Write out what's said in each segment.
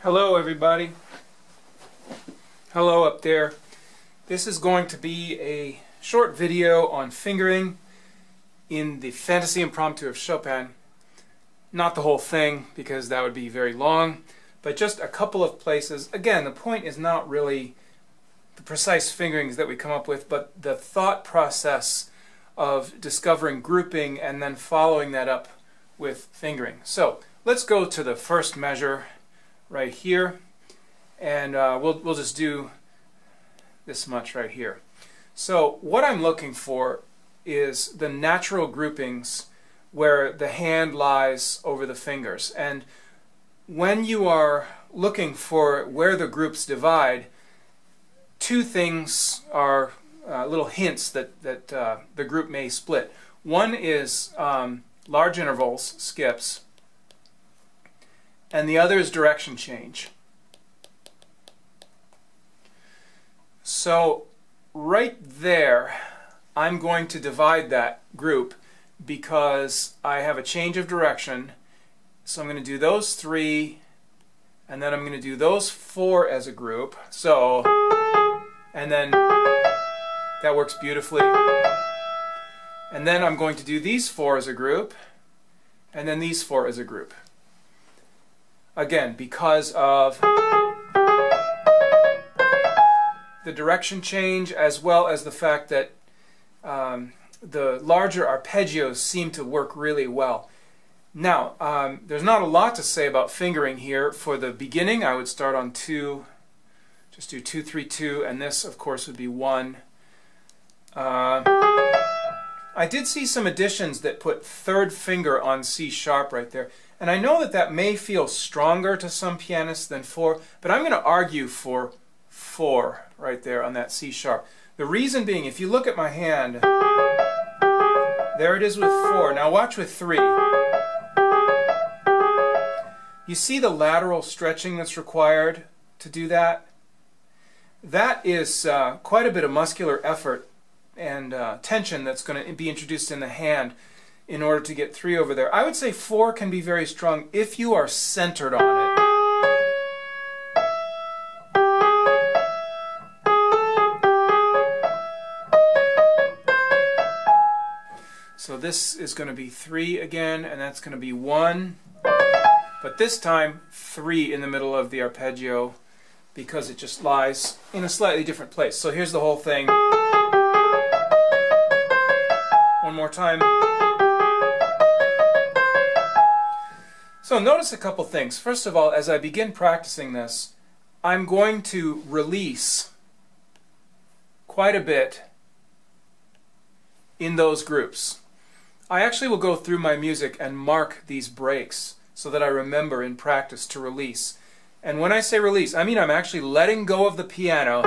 Hello everybody. Hello up there. This is going to be a short video on fingering in the Fantasie-Impromptu of Chopin. Not the whole thing, because that would be very long, but just a couple of places. Again, the point is not really the precise fingerings that we come up with, but the thought process of discovering grouping and then following that up with fingering. So let's go to the first measure right here, and we'll just do this much right here. So what I'm looking for is the natural groupings where the hand lies over the fingers. And when you are looking for where the groups divide, two things are little hints that the group may split. One is large intervals, skips, and the other is direction change. So right there, I'm going to divide that group because I have a change of direction. So I'm going to do those three, and then I'm going to do those four as a group. So, and then that works beautifully. And then I'm going to do these four as a group, and then these four as a group. Again, because of the direction change, as well as the fact that the larger arpeggios seem to work really well. Now, there's not a lot to say about fingering here. For the beginning, I would start on 2, just do 2, 3, 2, and this, of course, would be 1. I did see some editions that put third finger on C sharp right there, and I know that that may feel stronger to some pianists than 4, but I'm going to argue for 4 right there on that C sharp. The reason being, if you look at my hand, there it is with 4. Now watch with 3. You see the lateral stretching that's required to do that? That is quite a bit of muscular effort and tension that's going to be introduced in the hand in order to get 3 over there. I would say 4 can be very strong if you are centered on it. So this is going to be 3 again, and that's going to be 1. But this time, 3 in the middle of the arpeggio, because it just lies in a slightly different place. So here's the whole thing. One more time. So notice a couple things. First of all, as I begin practicing this, I'm going to release quite a bit in those groups. I actually will go through my music and mark these breaks so that I remember in practice to release. And when I say release, I mean I'm actually letting go of the piano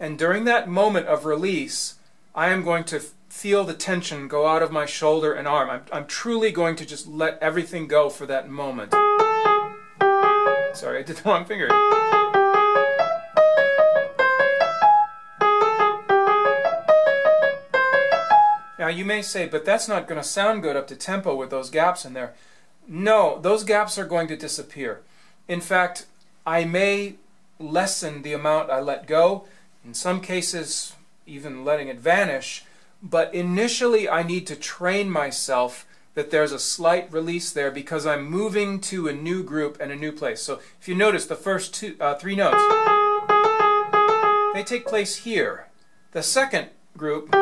and during that moment of release, I am going to feel the tension go out of my shoulder and arm. I'm truly going to just let everything go for that moment. Sorry, I did the wrong finger. Now you may say, but that's not going to sound good up to tempo with those gaps in there. No, those gaps are going to disappear. In fact, I may lessen the amount I let go, in some cases even letting it vanish, but initially I need to train myself that there's a slight release there because I'm moving to a new group and a new place. So if you notice the first 3 notes, they take place here. The second group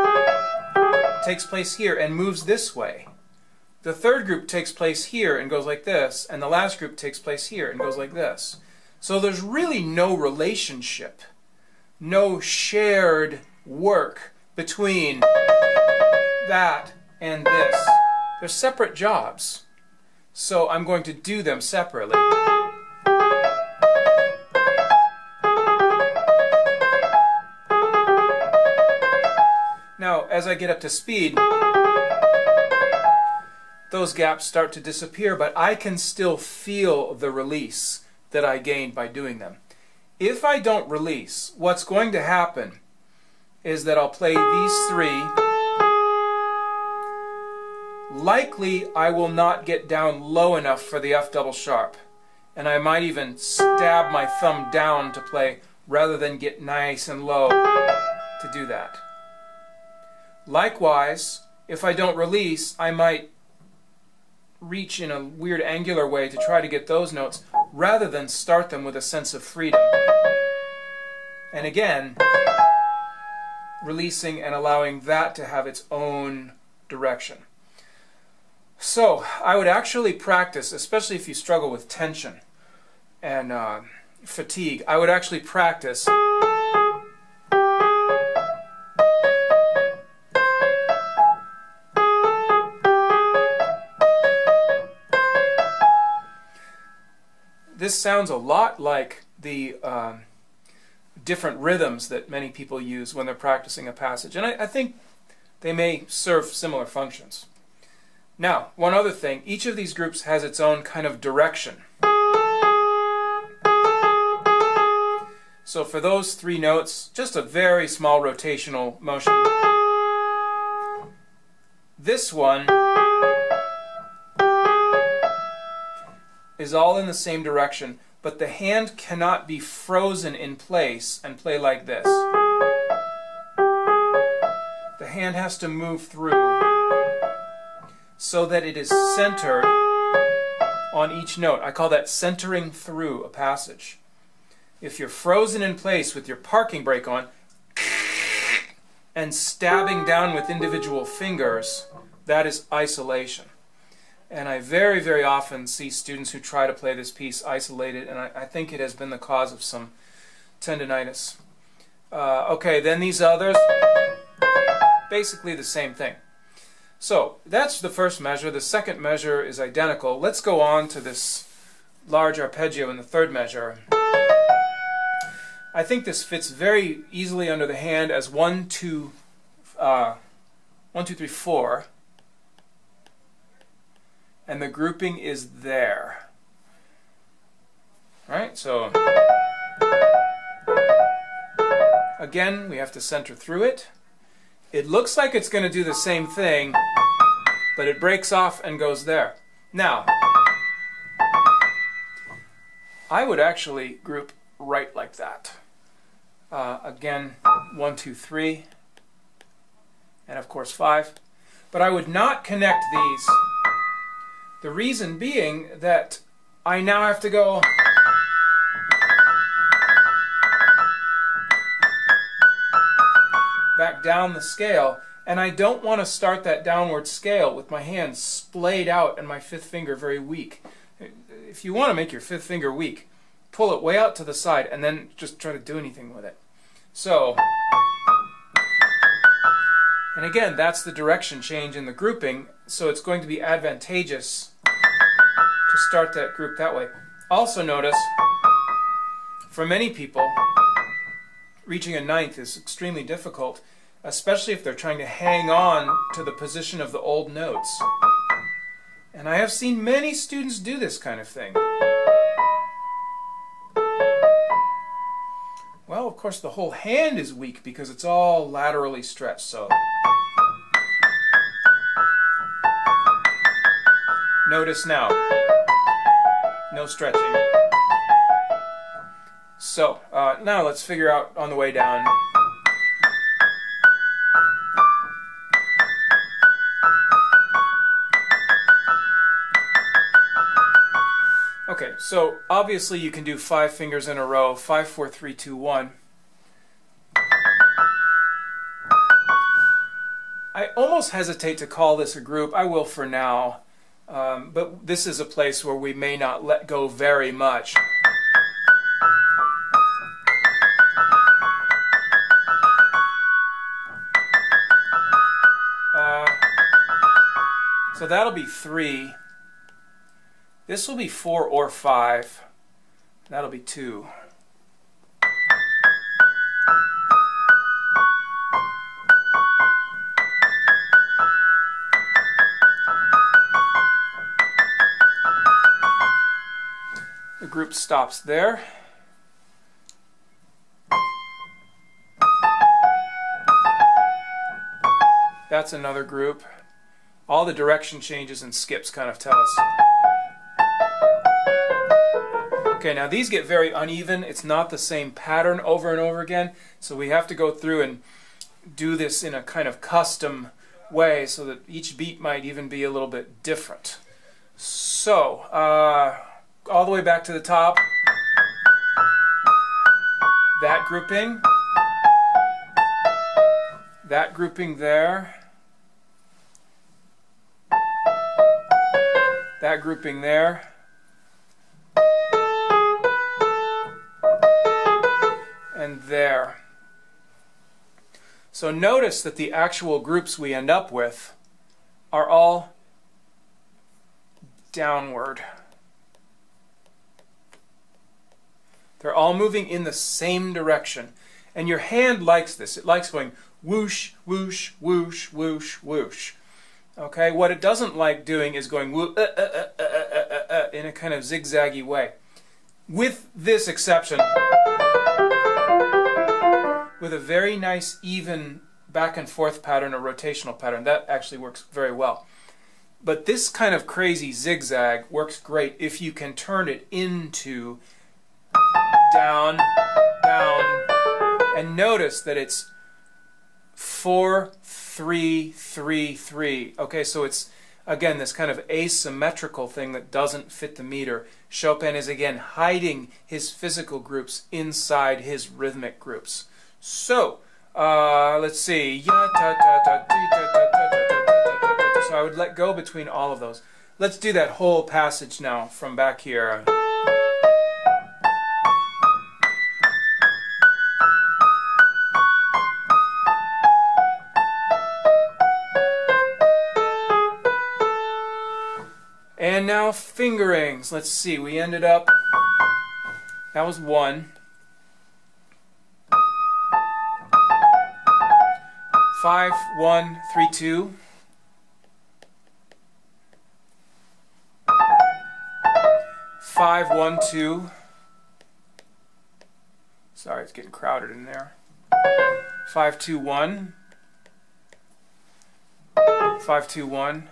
takes place here and moves this way. The third group takes place here and goes like this, and the last group takes place here and goes like this. So there's really no relationship, no shared work between that and this. They're separate jobs. So I'm going to do them separately. Now, as I get up to speed, those gaps start to disappear, but I can still feel the release that I gained by doing them. If I don't release, what's going to happen is that I'll play these 3, likely I will not get down low enough for the F double sharp. And I might even stab my thumb down to play rather than get nice and low to do that. Likewise, if I don't release, I might reach in a weird angular way to try to get those notes rather than start them with a sense of freedom. And again, releasing and allowing that to have its own direction. So I would actually practice, especially if you struggle with tension and fatigue, I would actually practice this sounds a lot like the different rhythms that many people use when they're practicing a passage, and I think they may serve similar functions. Now, one other thing, each of these groups has its own kind of direction. So for those three notes, just a very small rotational motion. This one is all in the same direction, but the hand cannot be frozen in place and play like this. The hand has to move through so that it is centered on each note. I call that centering through a passage. If you're frozen in place with your parking brake on and stabbing down with individual fingers, that is isolation. And I very, very often see students who try to play this piece isolated, and I think it has been the cause of some tendinitis. Okay, then these others, basically the same thing. So that's the first measure. The second measure is identical. Let's go on to this large arpeggio in the third measure. I think this fits very easily under the hand as 1, 2, 3, 4. And the grouping is there. Right? So again, we have to center through it. It looks like it's going to do the same thing, but it breaks off and goes there. Now, I would actually group right like that. Again, 1, 2, 3, and of course 5. But I would not connect these. The reason being that I now have to go back down the scale, and I don't want to start that downward scale with my hand splayed out and my fifth finger very weak. If you want to make your fifth finger weak, pull it way out to the side and then just try to do anything with it. So, and again, that's the direction change in the grouping, so it's going to be advantageous to start that group that way. Also notice, for many people, reaching a ninth is extremely difficult, especially if they're trying to hang on to the position of the old notes. And I have seen many students do this kind of thing. Well, of course, the whole hand is weak because it's all laterally stretched, so notice now, no stretching. So, now let's figure out on the way down. Okay, so obviously you can do 5 fingers in a row, 5, 4, 3, 2, 1. I almost hesitate to call this a group. I will for now. But this is a place where we may not let go very much. So that'll be 3. This will be 4 or 5. That'll be 2. The group stops there. That's another group. All the direction changes and skips kind of tell us. Okay, now these get very uneven. It's not the same pattern over and over again, so we have to go through and do this in a kind of custom way so that each beat might even be a little bit different. So, all the way back to the top. That grouping there, that grouping there, and there. So notice that the actual groups we end up with are all downward. They're all moving in the same direction. And your hand likes this. It likes going whoosh, whoosh, whoosh, whoosh, whoosh. Okay, what it doesn't like doing is going in a kind of zigzaggy way. With this exception, with a very nice even back and forth pattern or rotational pattern, that actually works very well. But this kind of crazy zigzag works great if you can turn it into down, down, and notice that it's 4, 3, 3, 3. Okay, so it's again this kind of asymmetrical thing that doesn't fit the meter. Chopin is again hiding his physical groups inside his rhythmic groups. So let's see. So I would let go between all of those. Let's do that whole passage now from back here. And now fingerings. Let's see, we ended up, that was 1. 5, 1, 3, 2. 5, 1, 2. Sorry, it's getting crowded in there. 5, 2, 1. 5, 2, 1.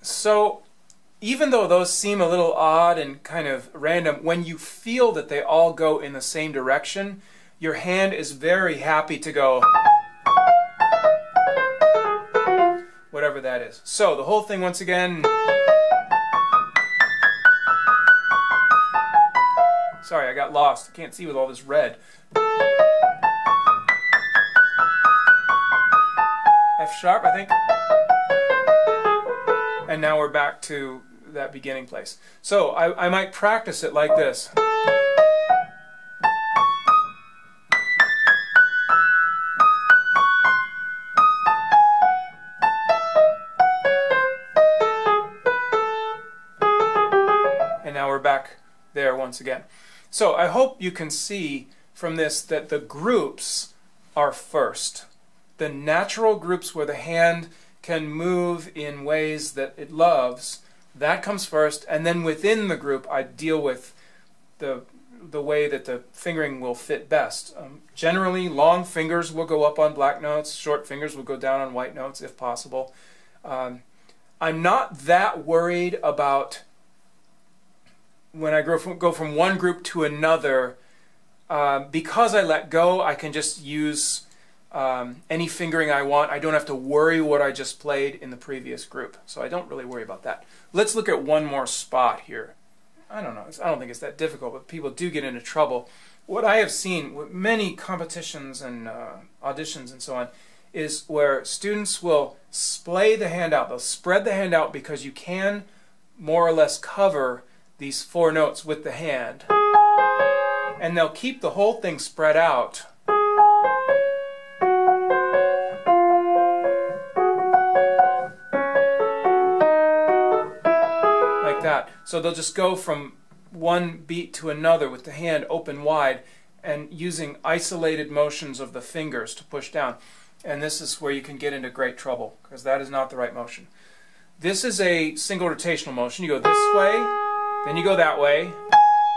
So, even though those seem a little odd and kind of random, when you feel that they all go in the same direction, your hand is very happy to go whatever that is. So, the whole thing once again. Sorry, I got lost. I can't see with all this red. F sharp, I think. And now we're back to that beginning place. So I might practice it like this. And now we're back there once again. So I hope you can see from this that the groups are first. The natural groups where the hand can move in ways that it loves, that comes first, and then within the group I deal with the way that the fingering will fit best. Generally, long fingers will go up on black notes, short fingers will go down on white notes if possible. I'm not that worried about when I go from one group to another. Because I let go, I can just use any fingering I want. I don't have to worry what I just played in the previous group. So I don't really worry about that. Let's look at one more spot here. I don't know. I don't think it's that difficult, but people do get into trouble. What I have seen with many competitions and auditions and so on is where students will splay the hand out. They'll spread the hand out because you can more or less cover these 4 notes with the hand. And they'll keep the whole thing spread out. That. So they'll just go from one beat to another with the hand open wide and using isolated motions of the fingers to push down. And this is where you can get into great trouble because that is not the right motion. This is a single rotational motion. You go this way, then you go that way,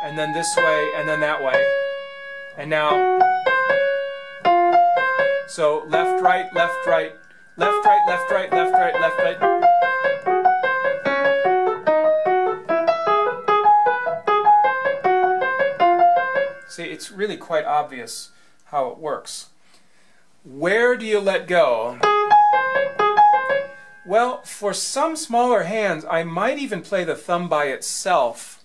and then this way, and then that way. And now, so left, right, Left, right, left, right, left, right, left, right. See, it's really quite obvious how it works. Where do you let go? Well, for some smaller hands, I might even play the thumb by itself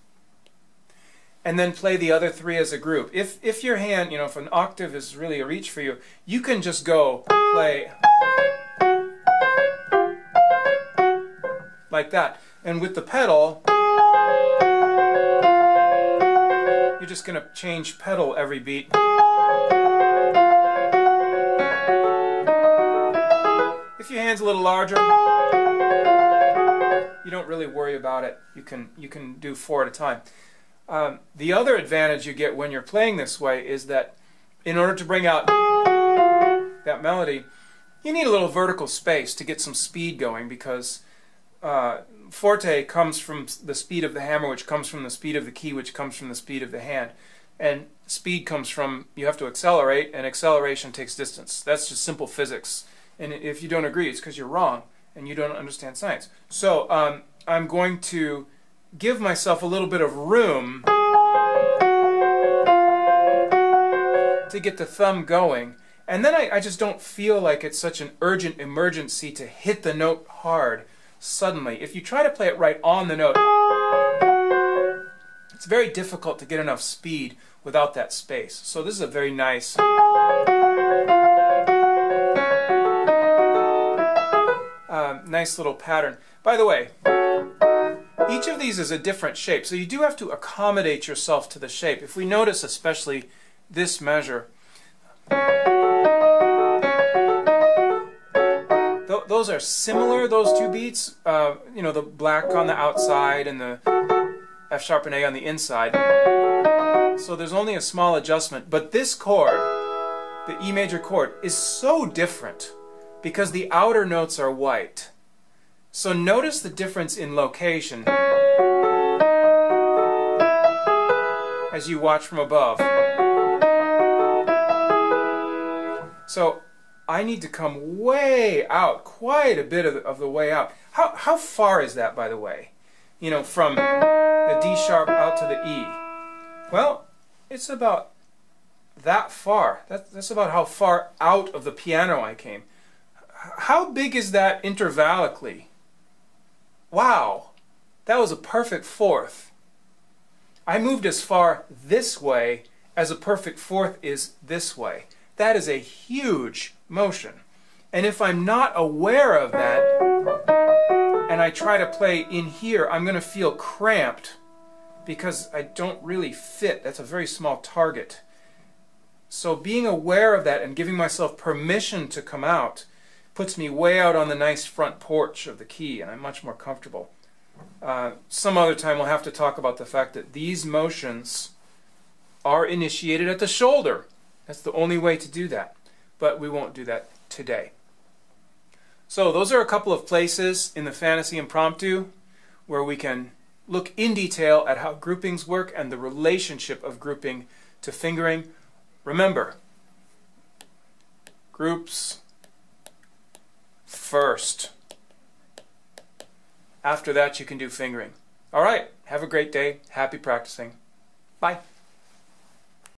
and then play the other three as a group. If your hand, you know, if an octave is really a reach for you, you can just go play like that. And with the pedal, you're just going to change pedal every beat. If your hand's a little larger, you don't really worry about it. You can do 4 at a time. The other advantage you get when you're playing this way is that in order to bring out that melody, you need a little vertical space to get some speed going, because forte comes from the speed of the hammer, which comes from the speed of the key, which comes from the speed of the hand. And speed comes from, you have to accelerate, and acceleration takes distance. That's just simple physics. And if you don't agree, it's because you're wrong and you don't understand science. So I'm going to give myself a little bit of room to get the thumb going. And then I just don't feel like it's such an urgent emergency to hit the note hard suddenly. If you try to play it right on the note, it's very difficult to get enough speed without that space. So this is a very nice nice little pattern. By the way, each of these is a different shape, so you do have to accommodate yourself to the shape. If we notice especially this measure, those are similar, those two beats, you know, the black on the outside and the F sharp and A on the inside. So there's only a small adjustment, but this chord, the E major chord, is so different because the outer notes are white. So notice the difference in location as you watch from above. So I need to come way out, quite a bit of the way out. How far is that, by the way? You know, from the D sharp out to the E. Well, it's about that far. That's about how far out of the piano I came. How big is that intervallically? Wow, that was a perfect fourth. I moved as far this way as a perfect fourth is this way. That is a huge motion. And if I'm not aware of that, and I try to play in here, I'm going to feel cramped because I don't really fit. That's a very small target. So being aware of that and giving myself permission to come out puts me way out on the nice front porch of the key, and I'm much more comfortable. Some other time we'll have to talk about the fact that these motions are initiated at the shoulder. That's the only way to do that, but we won't do that today. So those are a couple of places in the Fantasie-Impromptu where we can look in detail at how groupings work and the relationship of grouping to fingering. Remember, groups first. After that, you can do fingering. All right, have a great day. Happy practicing. Bye.